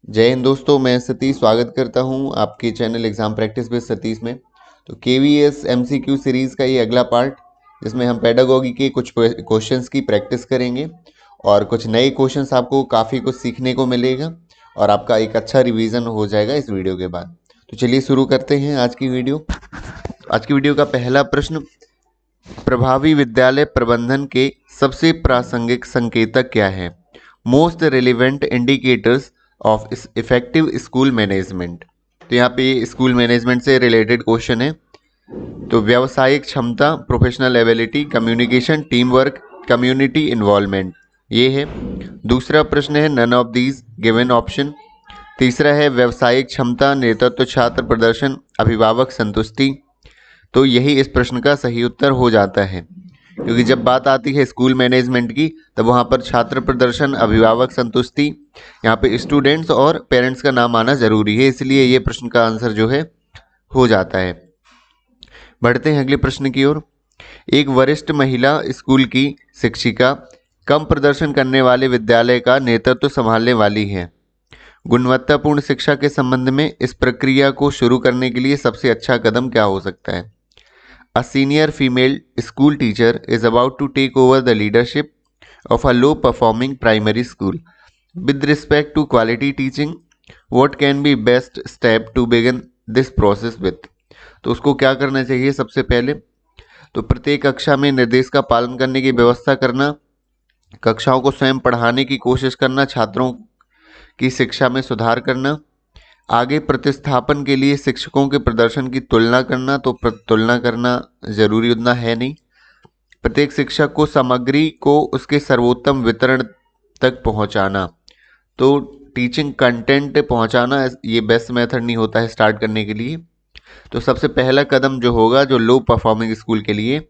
जय हिंद दोस्तों, मैं सतीश स्वागत करता हूं आपके channel exam practice with Satish में। तो केवीएस एमसीक्यू सीरीज़ का ये अगला पार्ट, जिसमें हम पेडागोगी के कुछ क्वेश्चंस की प्रैक्टिस करेंगे और कुछ नए क्वेश्चंस आपको काफ़ी कुछ सीखने को मिलेगा और आपका एक अच्छा रिवीजन हो जाएगा इस वीडियो के बाद। तो चलिए शुरू करते हैं आज की वीडियो। आज की वीडियो का पहला प्रश्न, प्रभावी विद्यालय प्रबंधन के सबसे प्रासंगिक संकेतक क्या है? Most relevant indicators of effective school management. तो यहाँ पे स्कूल मैनेजमेंट से रिलेटेड क्वेश्चन है। तो व्यावसायिक क्षमता, professional ability, communication, team work, community involvement, ये है। दूसरा प्रश्न है none of these given option. तीसरा है व्यावसायिक क्षमता, नेतृत्व, छात्र प्रदर्शन, अभिभावक संतुष्टि। तो यही इस प्रश्न का सही उत्तर हो जाता है, क्योंकि जब बात आती है स्कूल मैनेजमेंट की तब वहाँ पर छात्र प्रदर्शन, अभिभावक संतुष्टि, यहाँ पे स्टूडेंट्स और पेरेंट्स का नाम आना जरूरी है, इसलिए ये प्रश्न का आंसर जो है हो जाता है। बढ़ते हैं अगले प्रश्न की ओर। एक वरिष्ठ महिला स्कूल की शिक्षिका कम प्रदर्शन करने वाले विद्यालय का नेतृत्व संभालने वाली है। गुणवत्तापूर्ण शिक्षा के संबंध में इस प्रक्रिया को शुरू करने के लिए सबसे अच्छा कदम क्या हो सकता है? A senior female school teacher is about to take over the leadership of a low performing primary school. With respect to quality teaching, what can be best step to begin this process with? तो उसको क्या करना चाहिए? सबसे पहले तो प्रत्येक कक्षा में निर्देश का पालन करने की व्यवस्था करना, कक्षाओं को स्वयं पढ़ाने की कोशिश करना, छात्रों की शिक्षा में सुधार करना, आगे प्रतिस्थापन के लिए शिक्षकों के प्रदर्शन की तुलना करना। तो तुलना करना जरूरी उतना है नहीं। प्रत्येक शिक्षक को सामग्री को उसके सर्वोत्तम वितरण तक पहुंचाना। तो टीचिंग कंटेंट पहुंचाना ये बेस्ट मेथड नहीं होता है स्टार्ट करने के लिए। तो सबसे पहला कदम जो होगा, जो लो परफॉर्मिंग स्कूल के लिए,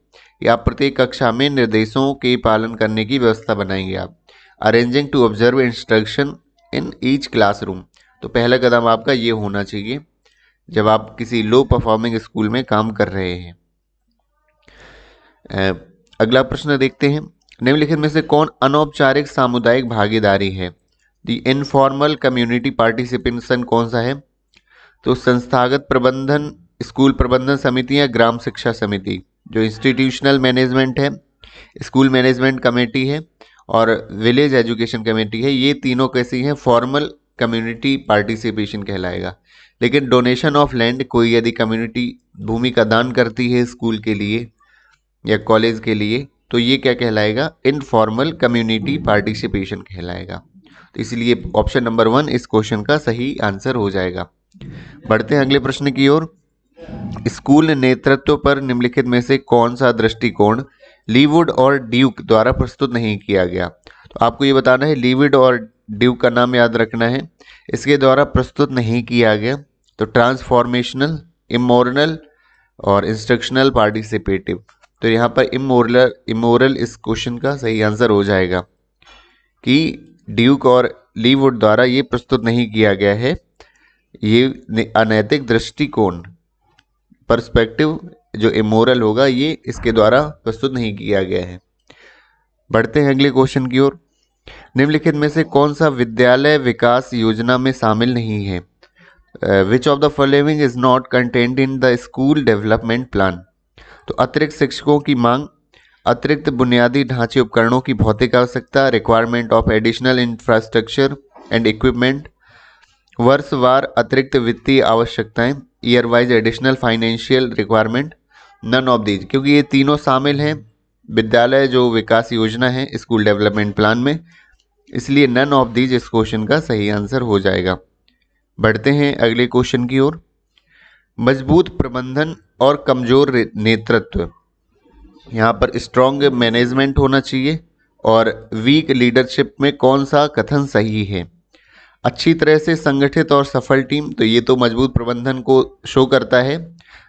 या आप प्रत्येक कक्षा में निर्देशों के पालन करने की व्यवस्था बनाएंगे। आप arranging to observe instruction in each classroom. तो पहला कदम आपका ये होना चाहिए जब आप किसी लो परफॉर्मिंग स्कूल में काम कर रहे हैं। अगला प्रश्न देखते हैं। निम्नलिखित में से कौन अनौपचारिक सामुदायिक भागीदारी है? दी इनफॉर्मल कम्युनिटी पार्टिसिपेशन कौन सा है? तो संस्थागत प्रबंधन, स्कूल प्रबंधन समिति या ग्राम शिक्षा समिति। जो इंस्टीट्यूशनल मैनेजमेंट है, स्कूल मैनेजमेंट कमेटी है और विलेज एजुकेशन कमेटी है, ये तीनों कैसी हैं? फॉर्मल कम्युनिटी पार्टिसिपेशन कहलाएगा। लेकिन डोनेशन ऑफ लैंड, कोई यदि कम्युनिटी भूमि का दान करती है स्कूल के लिए या कॉलेज के लिए, तो ये क्या कहलाएगा? इनफॉर्मल कम्युनिटी पार्टिसिपेशन कहलाएगा। तो इसलिए ऑप्शन नंबर 1 इस क्वेश्चन का सही आंसर हो जाएगा। बढ़ते हैं अगले प्रश्न की ओर। स्कूल नेतृत्व पर निम्नलिखित में से कौन सा दृष्टिकोण लीवुड और ड्यूक द्वारा प्रस्तुत नहीं किया गया? तो आपको ये बताना है, लीवुड और ड्यूक का नाम याद रखना है, इसके द्वारा प्रस्तुत नहीं किया गया। तो ट्रांसफॉर्मेशनल, इमोरल और इंस्ट्रक्शनल पार्टिसिपेटिव। तो यहाँ पर इमोरल इस क्वेश्चन का सही आंसर हो जाएगा कि ड्यूक और लीवुड द्वारा ये प्रस्तुत नहीं किया गया है। ये अनैतिक दृष्टिकोण, पर्सपेक्टिव जो इमोरल होगा, ये इसके द्वारा प्रस्तुत नहीं किया गया है। बढ़ते हैं अगले क्वेश्चन की ओर। निम्नलिखित में से कौन सा विद्यालय विकास योजना में शामिल नहीं है? Which of the following is not contained in the school development plan? तो अतिरिक्त शिक्षकों की मांग, अतिरिक्त बुनियादी ढांचे उपकरणों की भौतिक आवश्यकता, requirement of additional infrastructure and equipment, वर्षवार अतिरिक्त वित्तीय आवश्यकताएं, year wise additional financial requirement, none of these. क्योंकि ये तीनों शामिल हैं विद्यालय जो विकास योजना है स्कूल डेवलपमेंट प्लान में, इसलिए नन ऑफ दीज इस क्वेश्चन का सही आंसर हो जाएगा। बढ़ते हैं अगले क्वेश्चन की ओर। मजबूत प्रबंधन और कमजोर नेतृत्व, यहाँ पर स्ट्रॉन्ग मैनेजमेंट होना चाहिए और वीक लीडरशिप में कौन सा कथन सही है? अच्छी तरह से संगठित और सफल टीम, तो ये तो मजबूत प्रबंधन को शो करता है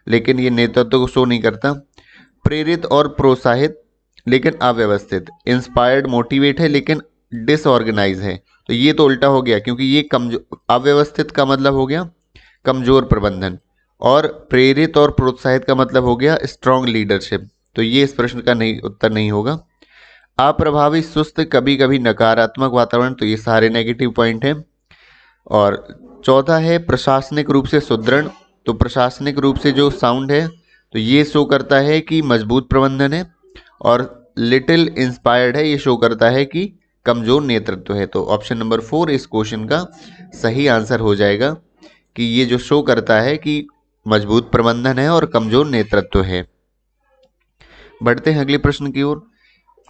लेकिन ये नेतृत्व को शो नहीं करता। प्रेरित और प्रोत्साहित लेकिन अव्यवस्थित, इंस्पायर्ड मोटिवेट है लेकिन डिसऑर्गेनाइज है, तो ये तो उल्टा हो गया, क्योंकि ये अव्यवस्थित का मतलब हो गया कमजोर प्रबंधन और प्रेरित और प्रोत्साहित का मतलब हो गया स्ट्रॉन्ग लीडरशिप। तो ये इस प्रश्न का नहीं उत्तर नहीं होगा। अप्रभावी, सुस्त, कभी कभी नकारात्मक वातावरण, तो ये सारे नेगेटिव पॉइंट हैं। और चौथा है प्रशासनिक रूप से सुदृढ़। तो प्रशासनिक रूप से जो साउंड है तो ये शो करता है कि मजबूत प्रबंधन है। और लिटिल इंस्पायर्ड है, ये शो करता है कि कमजोर नेतृत्व है। तो ऑप्शन नंबर 4 इस क्वेश्चन का सही आंसर हो जाएगा कि ये जो शो करता है कि मजबूत प्रबंधन है और कमजोर नेतृत्व है। बढ़ते हैं अगले प्रश्न की ओर।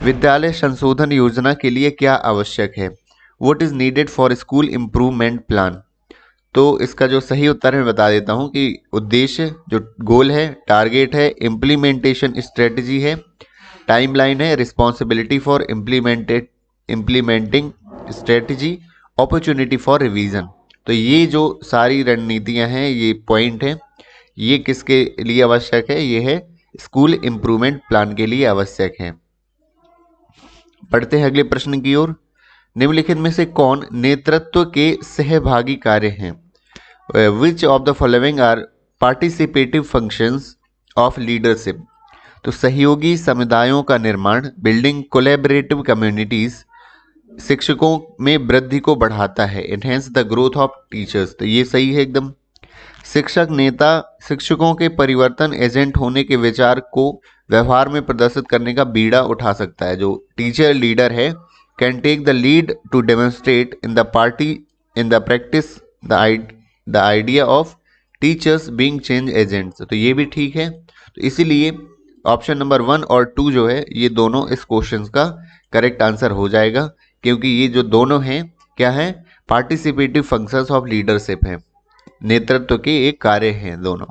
विद्यालय संशोधन योजना के लिए क्या आवश्यक है? What is needed for school improvement plan? तो इसका जो सही उत्तर है बता देता हूं कि उद्देश्य, जो गोल है, टारगेट है, इम्प्लीमेंटेशन स्ट्रेटजी है, टाइमलाइन है, responsibility for implementing strategy, opportunity for revision. तो ये जो सारी रणनीतियां हैं, ये पॉइंट है, ये किसके लिए आवश्यक है? ये है स्कूल इम्प्रूवमेंट प्लान के लिए आवश्यक है। पढ़ते हैं अगले प्रश्न की ओर। निम्नलिखित में से कौन नेतृत्व के सहभागी कार्य हैं? Which of the following are participative functions of leadership? तो सहयोगी समुदायों का निर्माण, बिल्डिंग कोलैबोरेटिव कम्युनिटीज, शिक्षकों में वृद्धि को बढ़ाता है, enhance the growth of teachers. तो ये सही है एकदम। शिक्षक नेता शिक्षकों के परिवर्तन एजेंट होने के विचार को व्यवहार में प्रदर्शित करने का बीड़ा उठा सकता है। जो टीचर लीडर है can take the lead to demonstrate in the party in the practice the idea of teachers being change agents. तो ये भी ठीक है। तो इसीलिए ऑप्शन नंबर 1 और 2 जो है ये दोनों इस क्वेश्चन का करेक्ट आंसर हो जाएगा, क्योंकि ये जो दोनों हैं क्या है? पार्टिसिपेटिव फंक्शंस ऑफ लीडरशिप है, नेतृत्व के एक कार्य हैं दोनों।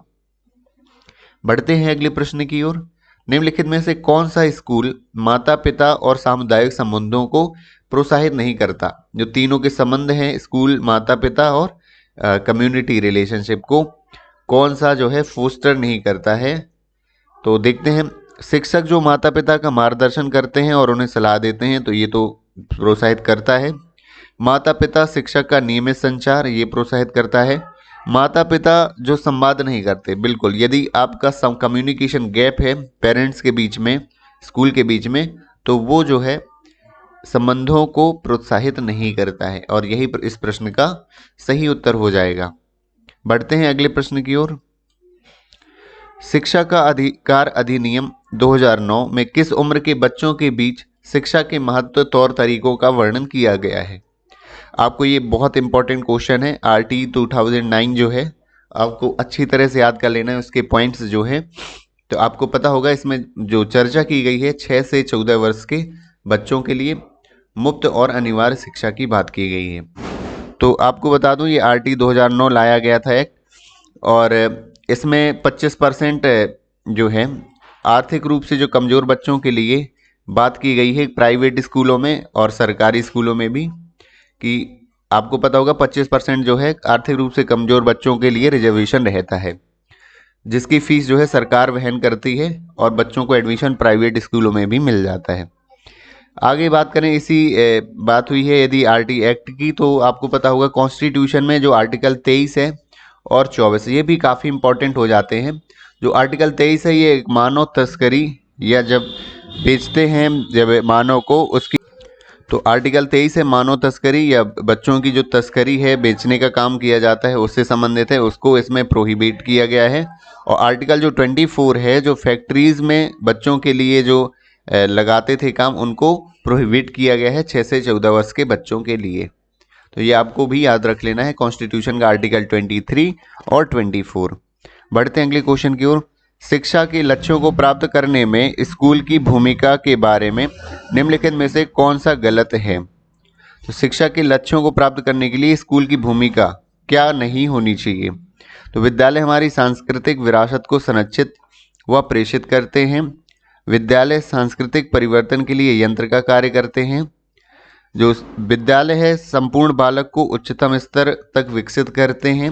बढ़ते हैं अगले प्रश्न की ओर। निम्नलिखित में से कौन सा स्कूल माता पिता और सामुदायिक संबंधों को प्रोत्साहित नहीं करता? जो तीनों के संबंध हैं, स्कूल, माता पिता और कम्युनिटी रिलेशनशिप को कौन सा जो है फोस्टर नहीं करता है? तो देखते हैं। शिक्षक जो माता पिता का मार्गदर्शन करते हैं और उन्हें सलाह देते हैं, तो ये तो प्रोत्साहित करता है। माता पिता शिक्षक का नियमित संचार, ये प्रोत्साहित करता है। माता पिता जो संवाद नहीं करते, बिल्कुल, यदि आपका कम्युनिकेशन गैप है पेरेंट्स के बीच में, स्कूल के बीच में, तो वो जो है संबंधों को प्रोत्साहित नहीं करता है, और यही इस प्रश्न का सही उत्तर हो जाएगा। बढ़ते हैं अगले प्रश्न की ओर। शिक्षा का अधिकार अधिनियम 2009 में किस उम्र के बच्चों के बीच शिक्षा के महत्व, तौर तरीकों का वर्णन किया गया है? आपको ये बहुत इंपॉर्टेंट क्वेश्चन है। RT 2009 जो है आपको अच्छी तरह से याद कर लेना है, उसके पॉइंट्स जो है। तो आपको पता होगा इसमें जो चर्चा की गई है 6 से 14 वर्ष के बच्चों के लिए मुफ्त और अनिवार्य शिक्षा की बात की गई है। तो आपको बता दूं ये RT 2009 लाया गया था एक्ट, और इसमें 25% जो है आर्थिक रूप से जो कमज़ोर बच्चों के लिए बात की गई है, प्राइवेट स्कूलों में और सरकारी स्कूलों में भी, कि आपको पता होगा 25% जो है आर्थिक रूप से कमज़ोर बच्चों के लिए रिजर्वेशन रहता है, जिसकी फीस जो है सरकार वहन करती है, और बच्चों को एडमिशन प्राइवेट स्कूलों में भी मिल जाता है। आगे बात करें, इसी बात हुई है यदि RT एक्ट की, तो आपको पता होगा कॉन्स्टिट्यूशन में जो आर्टिकल 23 है और 24, ये भी काफ़ी इंपॉर्टेंट हो जाते हैं। जो आर्टिकल 23 है ये मानव तस्करी, या जब बेचते हैं जब मानव को, उसकी, तो आर्टिकल 23 है मानव तस्करी या बच्चों की जो तस्करी है, बेचने का काम किया जाता है, उससे संबंधित है, उसको इसमें प्रोहिबिट किया गया है। और आर्टिकल जो 24 है, जो फैक्ट्रीज में बच्चों के लिए जो लगाते थे काम, उनको प्रोहिबिट किया गया है 6 से 14 वर्ष के बच्चों के लिए। तो ये आपको भी याद रख लेना है, कॉन्स्टिट्यूशन का आर्टिकल 23 और 24। बढ़ते हैं अगले क्वेश्चन की ओर। शिक्षा के लक्ष्यों को प्राप्त करने में स्कूल की भूमिका के बारे में निम्नलिखित में से कौन सा गलत है? तो शिक्षा के लक्ष्यों को प्राप्त करने के लिए स्कूल की भूमिका क्या नहीं होनी चाहिए? तो विद्यालय हमारी सांस्कृतिक विरासत को संरक्षित व प्रेषित करते हैं। विद्यालय सांस्कृतिक परिवर्तन के लिए यंत्र का कार्य करते हैं। जो विद्यालय है संपूर्ण बालक को उच्चतम स्तर तक विकसित करते हैं।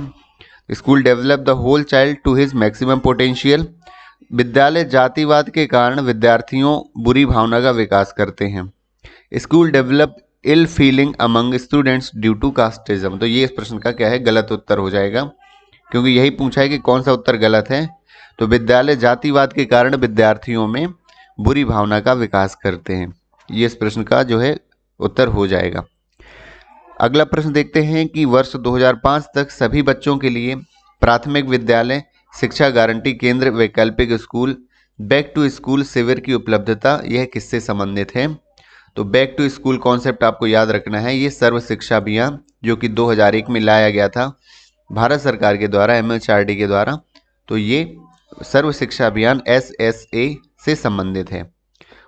School develop the whole child to his maximum potential. विद्यालय जातिवाद के कारण विद्यार्थियों बुरी भावना का विकास करते हैं। School develop ill feeling among students due to casteism. तो ये इस प्रश्न का क्या है? गलत उत्तर हो जाएगा, क्योंकि यही पूछा है कि कौन सा उत्तर गलत है। तो विद्यालय जातिवाद के कारण विद्यार्थियों में बुरी भावना का विकास करते हैं, ये इस प्रश्न का जो है उत्तर हो जाएगा। अगला प्रश्न देखते हैं कि वर्ष 2005 तक सभी बच्चों के लिए प्राथमिक विद्यालय शिक्षा गारंटी केंद्र वैकल्पिक स्कूल बैक टू स्कूल शिविर की उपलब्धता यह किससे संबंधित है? तो बैक टू स्कूल कॉन्सेप्ट आपको याद रखना है, ये सर्व शिक्षा अभियान जो कि 2001 में लाया गया था भारत सरकार के द्वारा, MHRD के द्वारा। तो ये सर्व शिक्षा अभियान SSA से संबंधित है।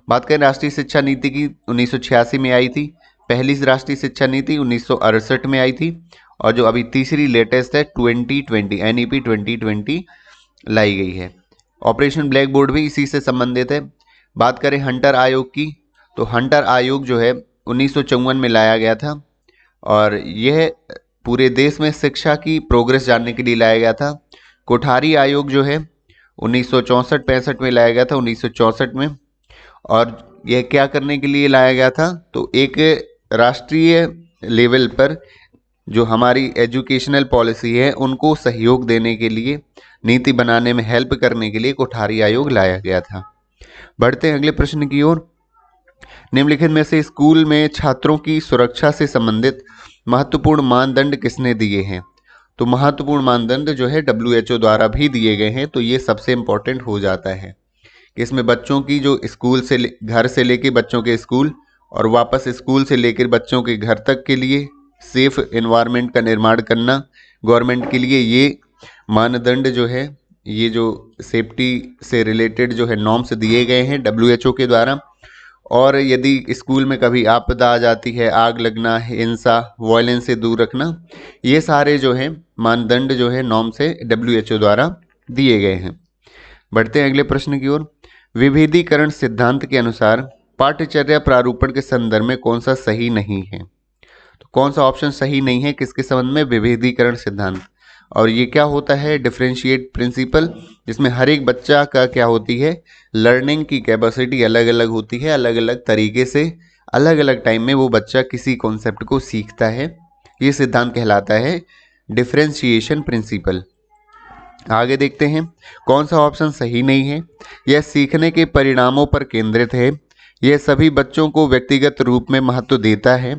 बात करें राष्ट्रीय शिक्षा नीति की, 1986 में आई थी। पहली राष्ट्रीय शिक्षा नीति 1968 में आई थी और जो अभी तीसरी लेटेस्ट है 2020 NEP 2020 लाई गई है। ऑपरेशन ब्लैक बोर्ड भी इसी से संबंधित है। बात करें हंटर आयोग की, तो हंटर आयोग जो है 1954 में लाया गया था और यह पूरे देश में शिक्षा की प्रोग्रेस जानने के लिए लाया गया था। कोठारी आयोग जो है 1964-65 में लाया गया था, 1964 में। और यह क्या करने के लिए लाया गया था? तो एक राष्ट्रीय लेवल पर जो हमारी एजुकेशनल पॉलिसी है उनको सहयोग देने के लिए, नीति बनाने में हेल्प करने के लिए कोठारी आयोग लाया गया था। बढ़ते हैं अगले प्रश्न की ओर। निम्नलिखित में से स्कूल में छात्रों की सुरक्षा से संबंधित महत्वपूर्ण मानदंड किसने दिए हैं? तो महत्वपूर्ण मानदंड जो है WHO द्वारा भी दिए गए हैं। तो ये सबसे इंपॉर्टेंट हो जाता है कि इसमें बच्चों की जो स्कूल से घर से लेके बच्चों के स्कूल और वापस स्कूल से लेकर बच्चों के घर तक के लिए सेफ एनवायरनमेंट का निर्माण करना गवर्नमेंट के लिए, ये मानदंड जो है, ये जो सेफ्टी से रिलेटेड जो है नॉर्म्स दिए गए हैं WHO के द्वारा। और यदि स्कूल में कभी आपदा आ जाती है, आग लगना, हिंसा, वायलेंस से दूर रखना, ये सारे जो है मानदंड जो है नॉर्म से WHO द्वारा दिए गए हैं। बढ़ते हैं अगले प्रश्न की ओर। विभेदीकरण सिद्धांत के अनुसार पाठ्यचर्या प्रारूपण के संदर्भ में कौन सा सही नहीं है? तो कौन सा ऑप्शन सही नहीं है किसके संबंध में? विभेदीकरण सिद्धांत। और ये क्या होता है? डिफरेंशिएट प्रिंसिपल, जिसमें हर एक बच्चा का क्या होती है, लर्निंग की कैपेसिटी अलग अलग होती है, अलग अलग तरीके से अलग अलग टाइम में वो बच्चा किसी कॉन्सेप्ट को सीखता है। ये सिद्धांत कहलाता है डिफरेंशिएशन प्रिंसिपल। आगे देखते हैं कौन सा ऑप्शन सही नहीं है। यह सीखने के परिणामों पर केंद्रित है। यह सभी बच्चों को व्यक्तिगत रूप में महत्व देता है।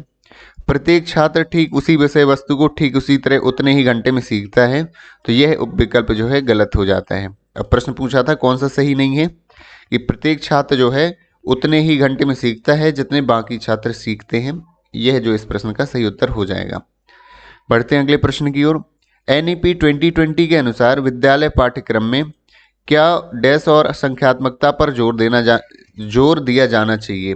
प्रत्येक छात्र ठीक उसी विषय वस्तु को ठीक उसी तरह उतने ही घंटे में सीखता है। तो यह विकल्प जो है गलत हो जाता है। अब प्रश्न पूछा था कौन सा सही नहीं है, कि प्रत्येक छात्र जो है उतने ही घंटे में सीखता है जितने बाकी छात्र सीखते हैं। यह जो इस प्रश्न का सही उत्तर हो जाएगा। बढ़ते हैं अगले प्रश्न की ओर। NEP 2020 के अनुसार विद्यालय पाठ्यक्रम में क्या डैश और संख्यात्मकता पर जोर दिया जाना चाहिए?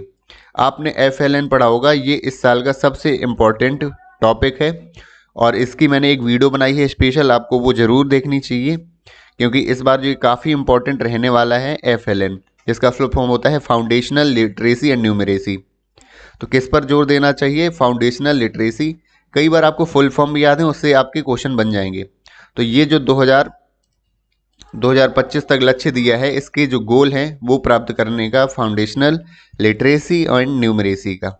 आपने FLN पढ़ा होगा, ये इस साल का सबसे इम्पोर्टेंट टॉपिक है और इसकी मैंने एक वीडियो बनाई है स्पेशल, आपको वो ज़रूर देखनी चाहिए क्योंकि इस बार जो काफ़ी इम्पोर्टेंट रहने वाला है FLN, जिसका फुल फॉर्म होता है फाउंडेशनल लिटरेसी एंड न्यूमरेसी। तो किस पर जोर देना चाहिए? Foundational literacy. कई बार आपको फुल फॉर्म भी याद है, उससे आपके क्वेश्चन बन जाएंगे। तो ये जो 2025 तक लक्ष्य दिया है, इसके जो गोल हैं वो प्राप्त करने का फाउंडेशनल लिटरेसी एंड न्यूमरेसी का।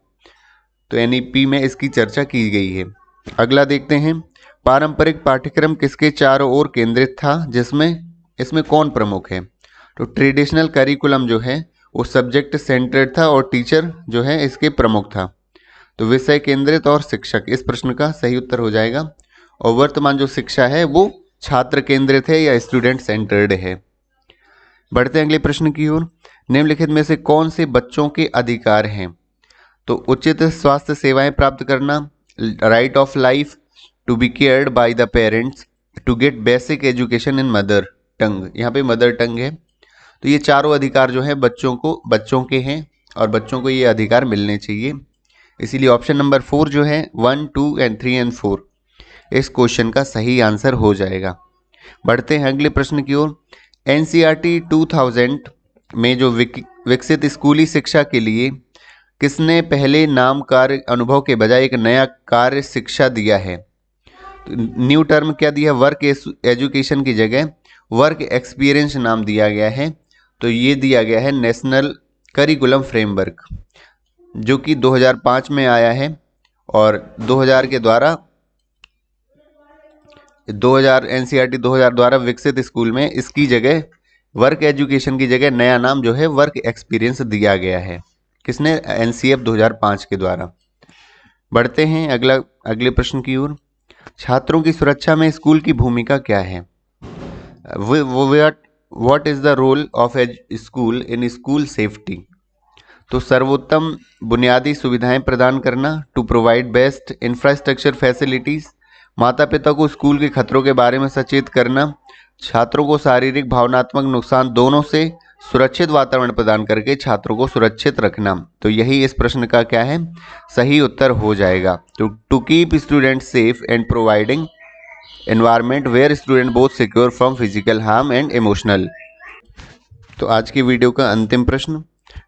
तो NEP में इसकी चर्चा की गई है। अगला देखते हैं, पारंपरिक पाठ्यक्रम किसके चारों ओर केंद्रित था, जिसमें इसमें कौन प्रमुख है? तो ट्रेडिशनल करिकुलम जो है वो सब्जेक्ट सेंटर्ड था और टीचर जो है इसके प्रमुख था। तो विषय केंद्रित और शिक्षक, इस प्रश्न का सही उत्तर हो जाएगा। और वर्तमान जो शिक्षा है वो छात्र केंद्रित है या स्टूडेंट सेंटर्ड है। बढ़ते हैं अगले प्रश्न की ओर। निम्नलिखित में से कौन से बच्चों के अधिकार हैं? तो उचित स्वास्थ्य सेवाएं प्राप्त करना, right of life, to be cared by the parents, to get basic education in mother tongue, यहाँ पे मदर टंग है। तो ये चारों अधिकार जो है बच्चों के हैं और बच्चों को ये अधिकार मिलने चाहिए। इसीलिए ऑप्शन नंबर 4 जो है 1, 2 एंड 3 एंड 4 इस क्वेश्चन का सही आंसर हो जाएगा। बढ़ते हैं अगले प्रश्न की ओर। NCERT 2000 में जो विकसित स्कूली शिक्षा के लिए किसने पहले नाम कार्य अनुभव के बजाय एक नया कार्य शिक्षा दिया है? तो न्यू टर्म क्या दिया? वर्क एजुकेशन की जगह वर्क एक्सपीरियंस नाम दिया गया है। तो ये दिया गया है नेशनल करिकुलम फ्रेमवर्क, जो कि 2005 में आया है और 2000 के द्वारा 2000 NCERT 2000 द्वारा विकसित स्कूल में इसकी जगह वर्क एजुकेशन की जगह नया नाम जो है वर्क एक्सपीरियंस दिया गया है। किसने? NCF 2005 के द्वारा। बढ़ते हैं अगले प्रश्न की ओर। छात्रों की सुरक्षा में स्कूल की भूमिका क्या है? What is the role of a school in school safety? तो सर्वोत्तम बुनियादी सुविधाएं प्रदान करना, to provide best infrastructure facilities, माता पिता को स्कूल के खतरों के बारे में सचेत करना, छात्रों को शारीरिक भावनात्मक नुकसान दोनों से सुरक्षित वातावरण प्रदान करके छात्रों को सुरक्षित रखना। तो यही इस प्रश्न का क्या है, सही उत्तर हो जाएगा। तो to keep student safe and providing environment where student both secure from physical harm and emotional. तो आज की वीडियो का अंतिम प्रश्न,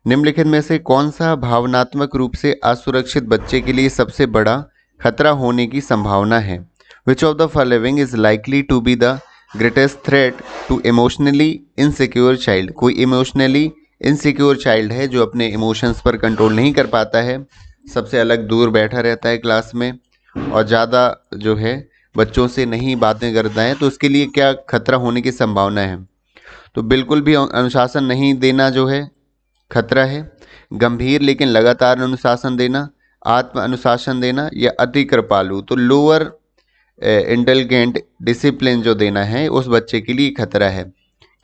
निम्नलिखित में से कौन सा भावनात्मक रूप से असुरक्षित बच्चे के लिए सबसे बड़ा खतरा होने की संभावना है? Which of the following is likely to be the greatest threat to emotionally insecure child? कोई इमोशनली इनसिक्योर चाइल्ड है जो अपने इमोशंस पर कंट्रोल नहीं कर पाता है, सबसे अलग दूर बैठा रहता है क्लास में और ज़्यादा जो है बच्चों से नहीं बातें करता है, तो उसके लिए क्या खतरा होने की संभावना है? तो बिल्कुल भी अनुशासन नहीं देना जो है खतरा है, गंभीर लेकिन लगातार अनुशासन देना, आत्म अनुशासन देना, या अति कृपालु। तो लोअर इंटेलिजेंट डिसिप्लिन जो देना है उस बच्चे के लिए खतरा है,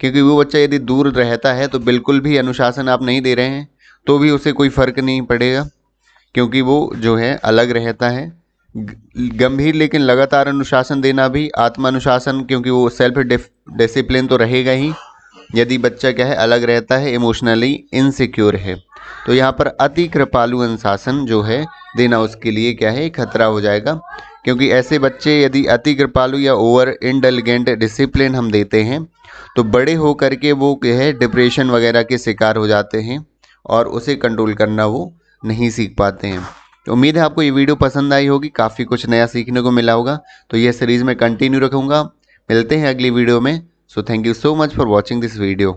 क्योंकि वो बच्चा यदि दूर रहता है तो बिल्कुल भी अनुशासन आप नहीं दे रहे हैं तो भी उसे कोई फर्क नहीं पड़ेगा, क्योंकि वो जो है अलग रहता है। गंभीर लेकिन लगातार अनुशासन देना भी आत्म अनुशासन, क्योंकि वो सेल्फ डिसिप्लिन तो रहेगा ही यदि बच्चा क्या है अलग रहता है, इमोशनली इनसिक्योर है। तो यहाँ पर अति कृपालु अनुशासन जो है देना उसके लिए क्या है खतरा हो जाएगा, क्योंकि ऐसे बच्चे यदि अति कृपालु या ओवर इंटेलिजेंट डिसिप्लिन हम देते हैं तो बड़े हो करके वो क्या है डिप्रेशन वगैरह के शिकार हो जाते हैं और उसे कंट्रोल करना वो नहीं सीख पाते हैं। तो उम्मीद है आपको ये वीडियो पसंद आई होगी, काफ़ी कुछ नया सीखने को मिला होगा। तो ये सीरीज़ में कंटिन्यू रखूँगा। मिलते हैं अगली वीडियो में। So thank you so much for watching this video.